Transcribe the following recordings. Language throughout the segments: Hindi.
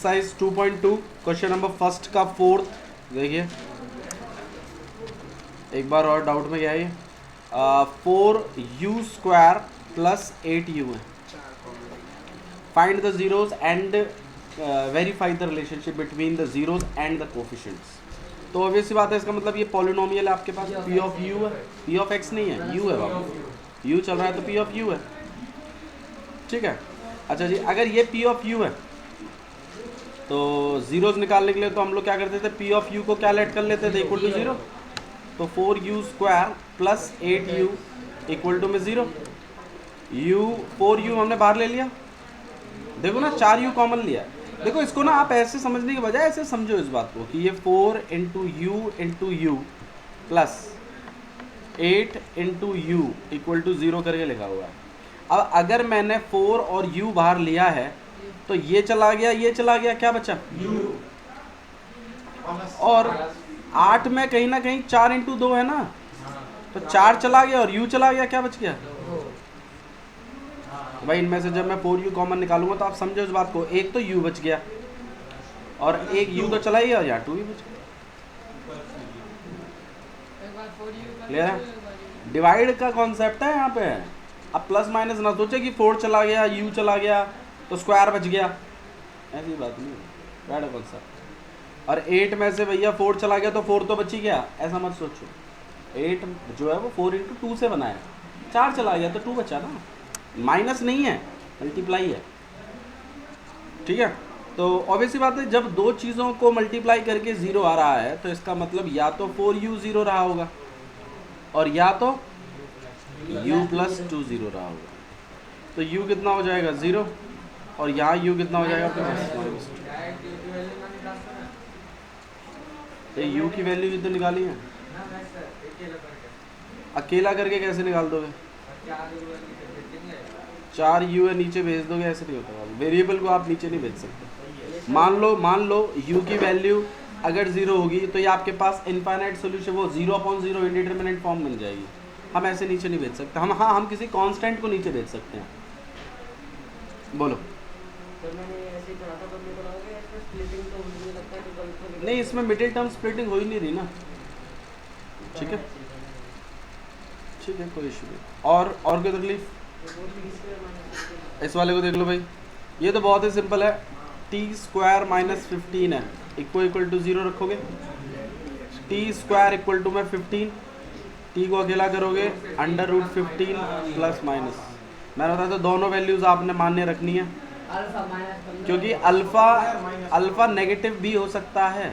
एक्सरसाइज 2.2 क्वेश्चन नंबर फर्स्ट का फोर्थ देखिए, एक बार और डाउट में क्या है, 4u² प्लस 8u है। Find the zeros and verify the relationship between the zeros and the coefficients. तो ऑब्वियस सी बात है, इसका मतलब ये पॉलिनोमियल है आपके पास, p ऑफ u है, p ऑफ x नहीं है, u है बाबू, u चल रहा है तो p ऑफ u है। ठीक है, अच्छा जी, अगर ये p ऑफ u है तो जीरोज निकालने के लिए तो हम लोग क्या करते थे, p ऑफ u को क्या लेट कर लेते थे, इक्वल टू 0। तो 4u² plus 8u equal to में 0। 4u हमने बाहर ले लिया, देखो ना 4u कॉमन लिया। देखो इसको ना आप ऐसे समझने के बजाय ऐसे समझो इस बात को कि ये 4 into U plus 8 into U equal to 0 करके लिखा हुआ है। अब अगर मैंने 4 और u बाहर लिया है तो ये चला गया, ये चला गया, क्या बचा u। और 8 में कहीं ना कहीं 4 इंटू 2 है ना, तो 4 चला गया और u चला गया, क्या बच गया भाई। इनमें से जब मैं 4u कॉमन निकालूंगा तो आप समझो इस बात को, एक तो u बच गया और एक u तो चला ही और यहाँ 2 ही बच गया। क्लियर है, डिवाइड का कॉन्सेप्ट है यहाँ पे। अब प्लस माइनस ना सोचे कि 4 चला गया, u चला गया तो स्क्वायर बच गया, ऐसी बात नहीं है, डिवाइड कॉन्सेप्ट। और 8 में से भैया 4 चला गया तो 4 तो बच ही गया, ऐसा मत सोचो। 8 जो है वो 4 इंटू 2 से बना है, 4 चला गया तो 2 बचा ना, माइनस नहीं है, मल्टीप्लाई है। ठीक है, तो ऑब्वियसली बात है, जब दो चीज़ों को मल्टीप्लाई करके 0 आ रहा है तो इसका मतलब या तो 4u 0 रहा होगा और या तो u प्लस 2 0 रहा होगा। तो u कितना हो जाएगा 0 और यहाँ u कितना हो जाएगा आपके पास। तो u की वैल्यू भी तो निकाली है, अकेला करके कैसे निकाल दोगे, 4u है नीचे भेज दोगे, ऐसे नहीं होता। वेरिएबल को आप नीचे नहीं भेज सकते। मान लो u की वैल्यू अगर 0 होगी तो ये आपके पास इनफाइनाइट सोल्यूशन, वो 0/0 इंडिटरमिनेट फॉर्म बन जाएगी। हम ऐसे नीचे नहीं भेज सकते। हम किसी कांस्टेंट को नीचे भेज सकते हैं। बोलो। नहीं, इसमें मिडिल टर्म स्प्लिटिंग हो ही नहीं रही ना। ठीक है, ठीक है, कोई इशू नहीं। और कोई तकलीफ, इस वाले को देख लो भाई, ये तो बहुत ही सिंपल है। t² माइनस 15 है, इक्वल टू 0 रखोगे, t² इक्वल टू में 15, t को अकेला करोगे √15 प्लस माइनस। मैंने बताया तो दोनों वैल्यूज आपने मान्य रखनी है, क्योंकि अल्फा नेगेटिव भी हो सकता है।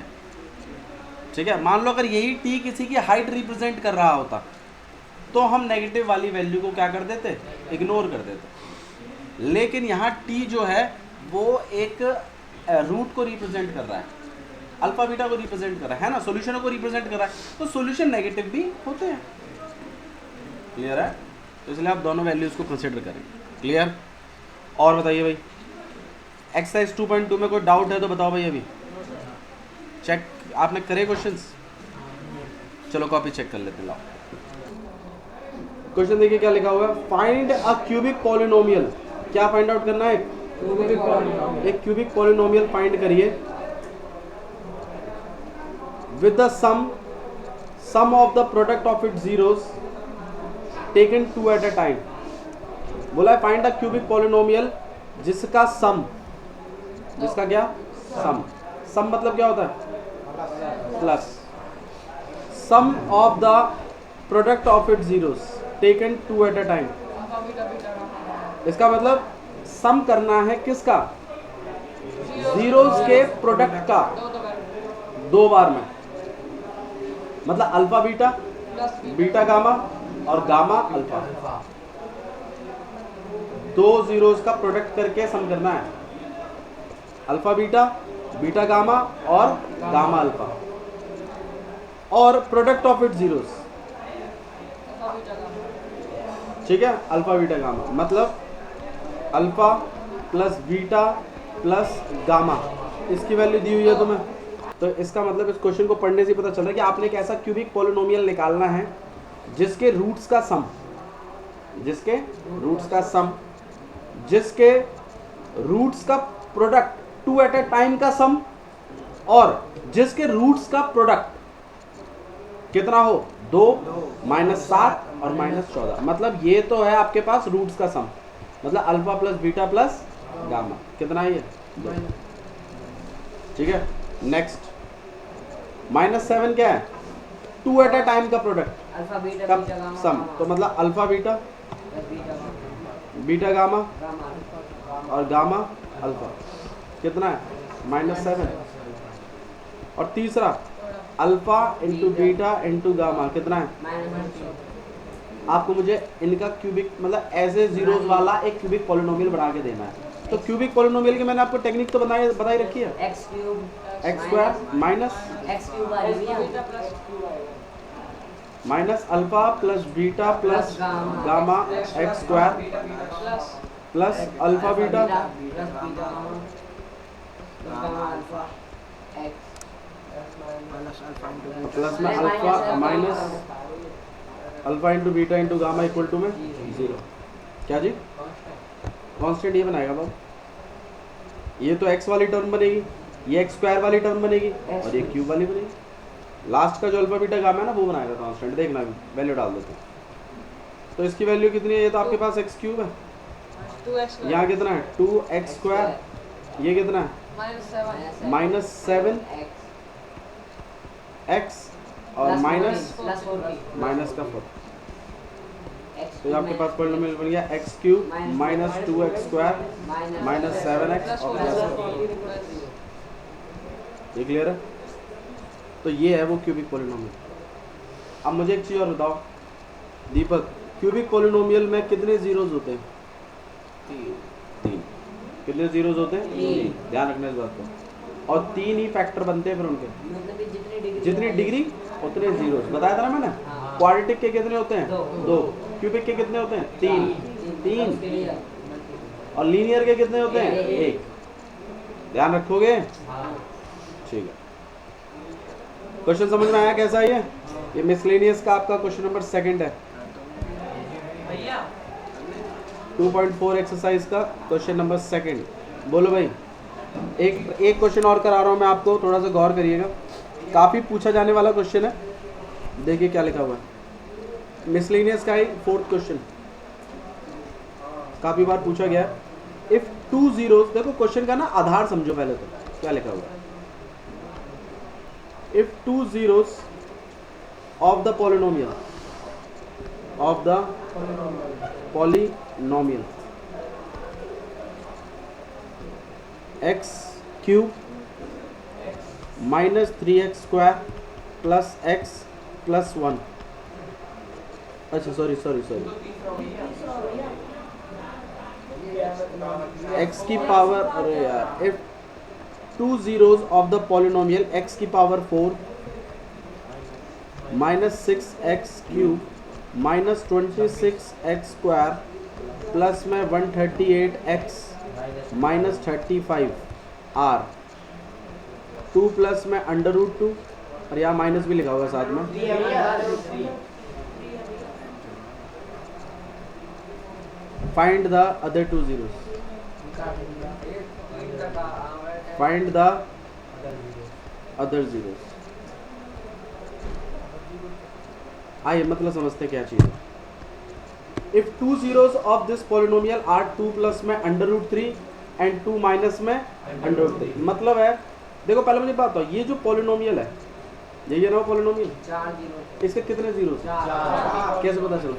ठीक है, मान लो अगर यही t किसी की हाइट रिप्रेजेंट कर रहा होता तो हम नेगेटिव वाली वैल्यू को क्या कर देते, इग्नोर कर देते। लेकिन यहाँ t जो है वो एक रूट को रिप्रेजेंट कर रहा है, अल्फा बीटा को रिप्रेजेंट कर रहा है ना, सॉल्यूशनों को रिप्रेजेंट कर रहा है, तो सॉल्यूशन नेगेटिव भी होते हैं। क्लियर है, तो इसलिए आप दोनों वैल्यूज को कंसिडर करें। क्लियर। और बताइए भाई, एक्सरसाइज 2.2 में कोई डाउट है तो बताओ भाई। अभी चेक आपने करे क्वेश्चंस, चलो कॉपी चेक कर लेते हैं। लाओ क्वेश्चन देखिए क्या लिखा हुआ है, फाइंड अ क्यूबिक पॉलिनोमियल। क्या फाइंड आउट करना है, एक क्यूबिक पॉलिनोमियल फाइंड करिए with the sum of the product of its zeros taken 2 at a time. बोला है फाइंड अ क्यूबिक पॉलिनोमियल जिसका सम, जिसका क्या सम मतलब क्या होता है, plus sum of the product of its zeros taken 2 at a time. इसका मतलब सम करना है किसका, जीरोस के प्रोडक्ट का 2 बार में, मतलब अल्फा बीटा, बीटा गामा और गामा अल्फा, 2 जीरोस का प्रोडक्ट करके सम करना है, अल्फा बीटा, बीटा गामा और गामा अल्फा, और प्रोडक्ट ऑफ इट जीरोस। ठीक है, अल्फा बीटा गामा मतलब alpha plus beta plus gamma, इसकी वैल्यू दी हुई है तुम्हें। तो इसका मतलब इस क्वेश्चन को पढ़ने से पता चल रहा है कि आपने एक ऐसा क्यूबिक पॉलिनोमियल निकालना है जिसके रूट्स का सम, जिसके रूट्स का product two at a time का सम और जिसके रूट्स का प्रोडक्ट कितना हो 2 -7 और -14, मतलब ये तो है आपके पास रूट्स का सम, मतलब alpha plus beta plus gamma कितना है ये 2। ठीक है, नेक्स्ट -7 क्या है 2 एट ए टाइम का प्रोडक्ट अल्फा बीटा का बीटा गामा सम, तो मतलब अल्फा बीटा बीटा गामा और गामा अल्फा कितना है -7, और तीसरा alpha into beta into gamma कितना है। आपको मुझे इनका क्यूबिक मतलब ऐसे जीरोस वाला एक क्यूबिक पॉलिनोमियल बना के देना है। तो क्यूबिक पॉलिनोमियल की मैंने आपको टेक्निक तो बताई रखी है, x cube x square minus x cube वाली भी है minus alpha plus beta plus gamma x square plus alpha beta plus beta gamma alpha x plus में alpha minus alpha into beta into gamma equal to में 0। क्या जी कांस्टेंट ये बनाएगा बाबू, ये तो x वाली टर्म बनेगी, ये एक्स स्क्वायर वाली टर्म बनेगी और ये क्यूब वाली बनेगी। लास्ट का जो अल्फा बीटा गामा है ना वो बनाएगा कांस्टेंट, देखना वैल्यू डाल देते हैं। तो इसकी वैल्यू कितनी है, ये तो आपके पास x क्यूब है, यहाँ कितना है 2x स्क्वायर, ये कितना है -7 x और माइनस का 4। तो आपके पास पॉलिनोमियल बन गया x cube minus 2x square minus 7x और प्लस। ये क्लियर है। तो ये है वो क्यूबिक पॉलिनोमियल। अब मुझे एक चीज़ और बताओ दीपक, क्यूबिक पॉलिनोमियल में कितने जीरोज होते हैं 3। कितने जीरोज होते हैं 3, ध्यान रखना इस बात को। और 3 ही फैक्टर बनते हैं फिर उनके, जितनी डिग्री उतने जीरोस। बताया था ना मैंने, क्वाड्रेटिक के कितने होते हैं 2, क्यूबिक के कितने होते हैं 3 और लीनियर के कितने होते हैं 1। ध्यान रखोगे, ठीक है। क्वेश्चन समझ में आया कैसा है ये मिसलेनियस का आपका क्वेश्चन नंबर 2 है 2.4 एक्सरसाइज का क्वेश्चन नंबर 2। बोलो भाई, एक क्वेश्चन और करा रहा हूँ मैं आपको, थोड़ा सा गौर करिएगा, काफ़ी पूछा जाने वाला क्वेश्चन है। देखिए क्या लिखा हुआ है, मिसलेनियस का ही 4th क्वेश्चन, काफ़ी बार पूछा गया है। इफ 2 zeros, देखो क्वेश्चन का ना आधार समझो पहले, तो क्या लिखा हुआ है, if 2 zeros of the polynomial x cube minus 3x square plus x plus 1, अच्छा सॉरी x की पावर, अरे यार, if 2 zeros of the polynomial x की power 4 minus 6x cube minus 26x square plus में 138x माइनस 35 r 2 प्लस में √2 और यहाँ माइनस भी लिखा होगा साथ में। Find the other 2 zeros, find the other zeros। आइए मतलब समझते क्या चीज़ है। If 2 zeros of this polynomial are 2 plus में √3 एंड 2 माइनस में √3, मतलब है, देखो पहले मुझे बात बताओ, ये जो पॉलिनोमियल है ये ना पॉलिनोमियल, इसके कितने जीरोस हैं, कैसे पता चला,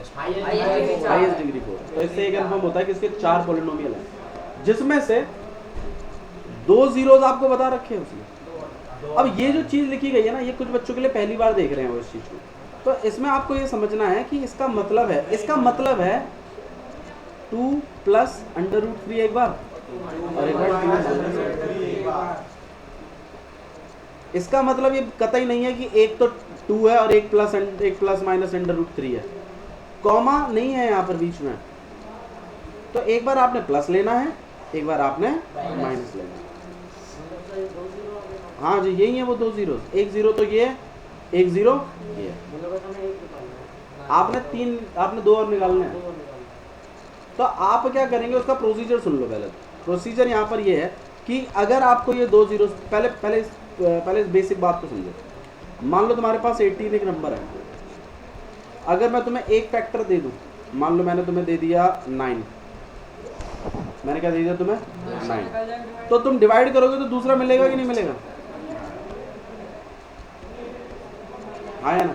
हाईएस्ट डिग्री 4। तो इससे एक कन्फर्म होता है कि इसके 4 पॉलिनोमियल हैं, जिसमें से 2 जीरोस आपको बता रखे हैं उसने। अब ये जो चीज़ लिखी गई है ना, ये कुछ बच्चों के लिए पहली बार देख रहे हैं वो इस चीज़ को, तो इसमें आपको ये समझना है कि इसका मतलब है 2 प्लस √3 एक बार और एक बार। इसका मतलब ये कतई नहीं है कि एक तो 2 है और एक प्लस माइनस √3 है, कॉमा नहीं है यहाँ पर बीच में। तो एक बार आपने प्लस लेना है, एक बार आपने माइनस लेना है। हाँ जी, यही है वो 2 जीरो, एक जीरो तो ये, एक जीरो ये। आपने 2 और निकालने हैं। तो आप क्या करेंगे, उसका प्रोसीजर सुन लो पहले। प्रोसीजर यहाँ पर ये है कि अगर आपको ये दो जीरो, पहले इस बेसिक बात को समझो। मान लो तुम्हारे पास 18 एक नंबर है, अगर मैं तुम्हें एक फैक्टर दे दूं, मान लो मैंने तुम्हें दे दिया 9, मैंने क्या दे दिया तुम्हें 9, तो तुम डिवाइड करोगे तो दूसरा मिलेगा कि नहीं मिलेगा? हाँ या ना?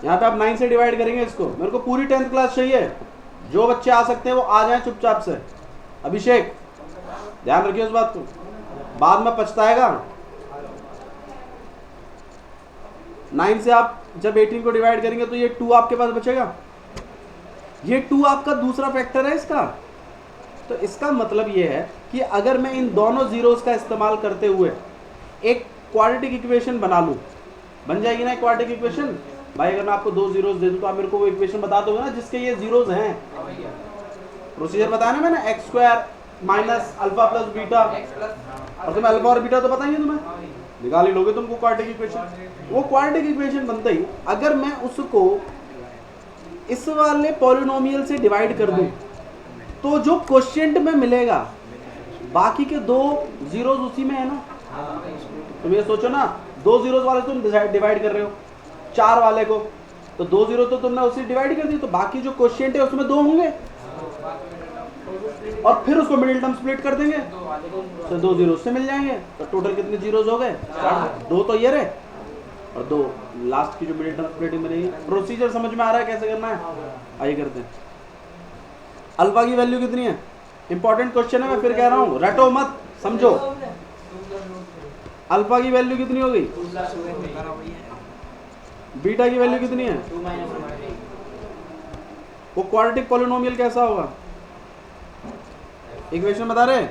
यहाँ पे आप 9 से डिवाइड करेंगे इसको। मेरे को पूरी 10th क्लास चाहिए, जो बच्चे आ सकते हैं वो आ जाएं चुपचाप से। अभिषेक ध्यान रखिए उस बात को, बाद में पछताएगा। 9 से आप जब 18 को डिवाइड करेंगे तो ये 2 आपके पास बचेगा, ये 2 आपका दूसरा फैक्टर है इसका। तो इसका मतलब ये है कि अगर मैं इन दोनों जीरोस का इस्तेमाल करते हुए एक क्वाड्रेटिक इक्वेशन बना लूं, बन जाएगी ना क्वाड्रेटिक इक्वेशन? भाई अगर मैं आपको दो जीरोस दे दूं तो आप मेरे को वो इक्वेशन बता दोगे ना जिसके ये जीरोस हैं। प्रोसीजर बताया ना मैंने, x square minus alpha plus beta, और तुम्हें अल्फा और बीटा तो पता ही है, तुम्हें निकाल ही लोगे तुमको क्वाड्रेटिक इक्वेशन। वो क्वाड्रेटिक इक्वेशन बनते ही अगर मैं उसको इस वाले पॉलिनोमियल से डिवाइड कर दूं तो जो क्वोशिएंट में मिलेगा बाकी के दो जीरोस उसी में है ना। तुम ये सोचो ना, दो जीरोस वाले तुम डिवाइड कर रहे हो 4 वाले को, तो 2 जीरो तो तुमने उसी डिवाइड कर दी, तो बाकी जो क्वोशिएंट है उसमें 2 होंगे और फिर उसको मिडिल टर्म स्प्लिट कर देंगे तो 2 जीरो से मिल जाएंगे। तो टोटल कितने जीरोस हो गए? 2 तो ये रहे और 2 लास्ट की जो मिडिल टर्म स्प्लिटिंग बनेगी। प्रोसीजर समझ में आ रहा है कैसे करना है? आइए करते हैं। अल्फा की वैल्यू कितनी है? इंपॉर्टेंट क्वेश्चन है, मैं फिर कह रहा हूँ, रटो मत, समझो। अल्फा की वैल्यू कितनी हो गई? बीटा की वैल्यू कितनी है? वो क्वाड्रेटिक पॉलिनोमियल कैसा होगा? इक्वेशन बता रहे?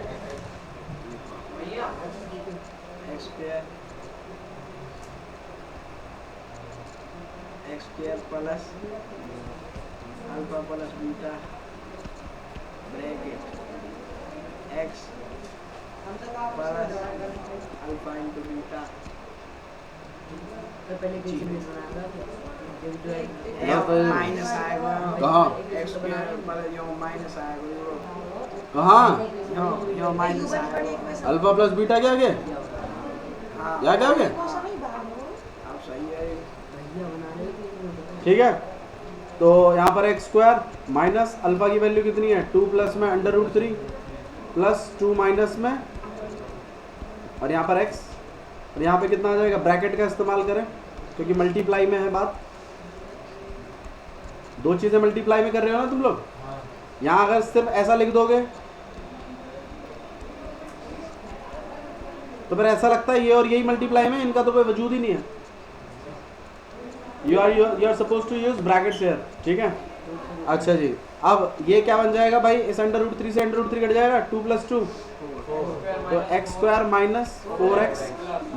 X square plus alpha plus beta bracket x plus alpha into beta. तो पहले किसी माइनस आएगा कहाँ? एक्स स्क्वायर प्लस यो माइनस आएगा, कहाँ? यो माइनस आएगा। अल्फा प्लस बीटा क्या गया? हाँ क्या क्या गया? आप सही है। ठीक है, तो यहाँ पर एक्स स्क्वायर माइनस अल्फा की वैल्यू कितनी है? 2 प्लस में अंडर रूट 3 प्लस 2 माइनस में, और यहाँ पर एक्स, और यहाँ पे कितना आ जाएगा? ब्रैकेट का इस्तेमाल करें क्योंकि मल्टीप्लाई में है बात, दो चीजें मल्टीप्लाई में कर रहे हो ना तुम लोग। यहाँ अगर सिर्फ ऐसा लिख दोगे तो फिर ऐसा लगता है ये और यही मल्टीप्लाई में, इनका तो कोई वजूद ही नहीं है। You are suppose to use brackets here, ठीक है। अच्छा जी, अब ये क्या बन जाएगा भाई? इस अंडर रूट 3 से अंडर रूट 3 कट जाएगा, 2 प्लस 2 तो एक्स स्क्वायर माइनस 4x,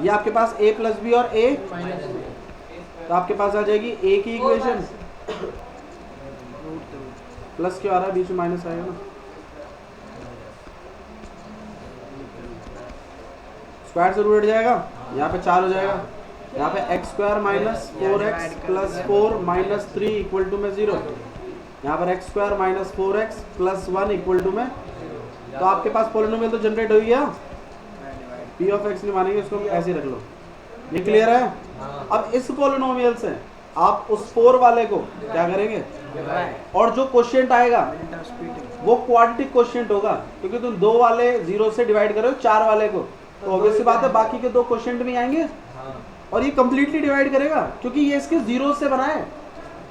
ये आपके पास a प्लस बी और a, तो आपके पास आ जाएगी a की इक्वेशन प्लस क्यों आ रहा है? बीच में माइनस आएगा ना, स्क्वायर से रूट हट जाएगा, यहाँ पे 4 हो जाएगा, यहाँ पे X square minus 4x plus 4 minus 3 equal to में 0, यहाँ पर X square minus 4x plus 1 equal to में, तो आपके पास पॉलिनोमियल तो जनरेट हो गया। p ऑफ x नहीं मानेंगे, उसको ऐसे रख लो। ये क्लियर है? अब इस पॉलिनोमियल से आप उस 4 वाले को क्या करेंगे, और जो क्वोशिएंट आएगा वो क्वाड्रेटिक क्वोशिएंट होगा, क्योंकि तुम 2 वाले 0 से डिवाइड कर रहे हो 4 वाले को, तो ऑब्वियस सी बात है बाकी के 2 क्वोशिएंट भी आएंगे और ये कंप्लीटली डिवाइड करेगा, क्योंकि ये इसके 0 से बना है,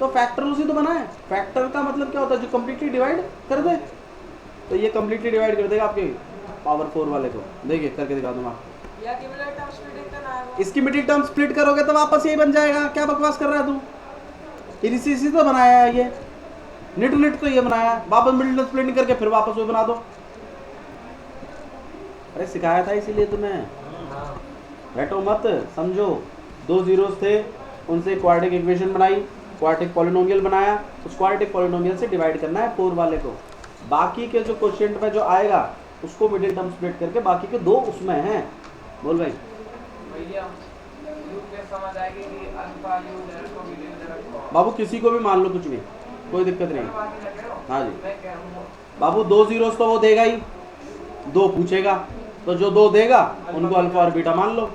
तो फैक्टर उसी तो बना है। फैक्टर का मतलब क्या होता है? जो कंप्लीटली डिवाइड कर दे, तो ये कंप्लीटली डिवाइड कर देगा आपके पावर 4 वाले को। देखिए करके दिखा दूँ आपको। इसकी मिडिल टर्म स्प्लिट करोगे तो वापस यही बन जाएगा। क्या बकवास कर रहा है तू? इसी तो बनाया है ये, निट तो ये बनाया है, वापस मिडिल टर्म स्प्लिट करके फिर वापस वो बना दो। अरे सिखाया था इसीलिए तुम्हें, बैठो मत, समझो। 2 जीरोस थे, उनसे क्वाड्रेटिक इक्वेशन बनाई, क्वाड्रेटिक पॉलिनोमियल बनाया, उस क्वाड्रेटिक पॉलिनोमियल से डिवाइड करना है 4 वाले को, बाकी के जो क्वोशिएंट में जो आएगा उसको मिडिल टर्म स्प्लिट करके बाकी के 2 उसमें हैं। बोल भाई। बाबू किसी को भी मान लो, कुछ भी, कोई दिक्कत नहीं। हाँ जी बाबू, 2 जीरोस तो वो देगा ही, 2 पूछेगा तो जो 2 देगा उनको अल्फा और बीटा मान लो।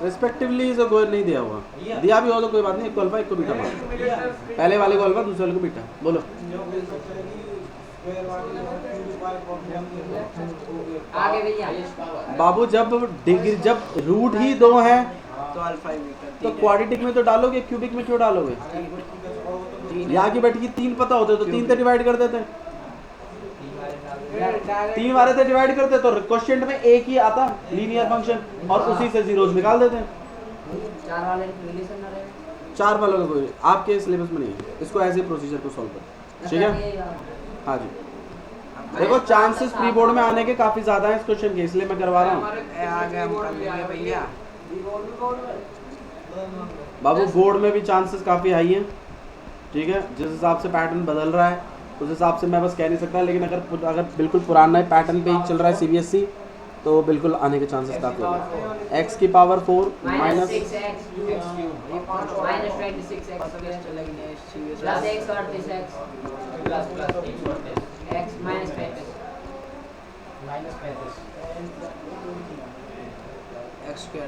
रिस्पेक्टिवली इसे कोई नहीं दिया हुआ, दिया भी हो तो कोई बात नहीं, एक को अल्फा एक को बीटा मान लो। पहले वाले को अल्फा दूसरे वाले को बीटा। बोलो आगे भैया बाबू, जब डिग्री जब रूट ही 2 है तो अल्फा ही बीटा, तो ठीक है। क्वाड्रेटिक में तो डालोगे, क्यूबिक में क्यों डालोगे? यहाँ की बैठ की 3 पता होते तो 3 से डिवाइड कर देते, 3 वाले से डिवाइड करते तो क्वेश्चन में एक ही आता लीनियर फंक्शन और उसी से जीरोस निकाल देते हैं। 4 वाले रिलेशन ना रहे 4 वालों का कोई आपके सिलेबस में नहीं है, इसको ऐसे प्रोसीजर को सॉल्व कर, ठीक है? हाँ जी, देखो चांसेस प्री बोर्ड में आने के काफी ज्यादा हैं इस क्वेश्चन के, इसलिए मैं करवा रहा हूँ। आगे हम कर लेंगे भैया। बाबू बोर्ड में भी चांसेस काफी हाई हैं, ठीक है? जिस हिसाब से पैटर्न बदल रहा है उस हिसाब से मैं बस कह नहीं सकता, लेकिन अगर बिल्कुल पुराना पैटर्न पे ही चल रहा है सीबीएसई तो बिल्कुल आने के चांसेस काफी हैं। x की power 4 minus 6x minus 26x plus x और 30x x माइनस 35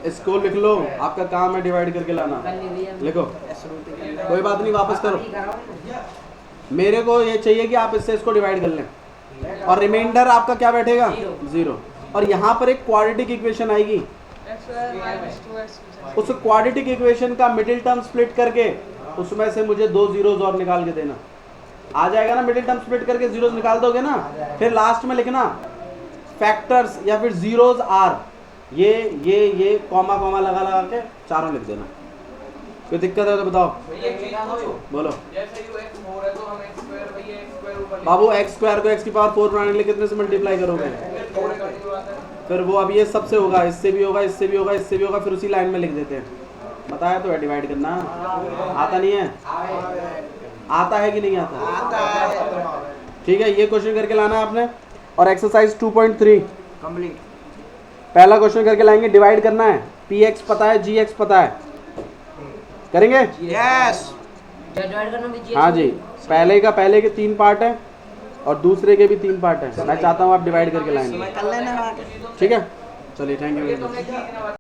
इसको लिख लो, आपका काम है डिवाइड करके लाना। कर ली भैया लिखो, कोई बात नहीं, वापस करो। मेरे को ये चाहिए कि आप इससे इसको डिवाइड कर लें और रिमाइंडर आपका क्या बैठेगा? 0। और यहाँ पर एक क्वाड्रेटिक इक्वेशन आएगी, उस क्वाड्रेटिक इक्वेशन का मिडिल टर्म स्प्लिट करके उसमें से मुझे 2 जीरोस और निकाल के देना। आ जाएगा ना? मिडिल टर्म स्प्लिट करके जीरोस निकाल दोगे ना, फिर लास्ट में लिखना फैक्टर्स या फिर जीरोस आर, ये कॉमा कॉमा लगा लगा के चारों लिख देना। कोई दिक्कत है तो बताओ, बोलो। बाबू x स्क्वायर को x की पावर 4 बनाने के लिए कितने से मल्टीप्लाई करोगे? फिर वो अब ये सबसे होगा, इससे भी होगा, इससे भी होगा, इससे भी होगा, फिर उसी लाइन में लिख देते हैं। बताया तो है डिवाइड करना, आता नहीं है? आता है कि नहीं आता? ठीक है, ये क्वेश्चन करके लाना है आपने। और एक्सरसाइज 2.3 कंप्लीट। पहला क्वेश्चन करके लाएंगे, डिवाइड करना है। px पता है, gx पता है, करेंगे? यस। डिवाइड करना भी हाँ जी, पहले के 3 पार्ट है और दूसरे के भी 3 पार्ट है। मैं चाहता हूँ आप डिवाइड करके लाएंगे, कर लेना। ठीक है? चलिए, थैंक यू।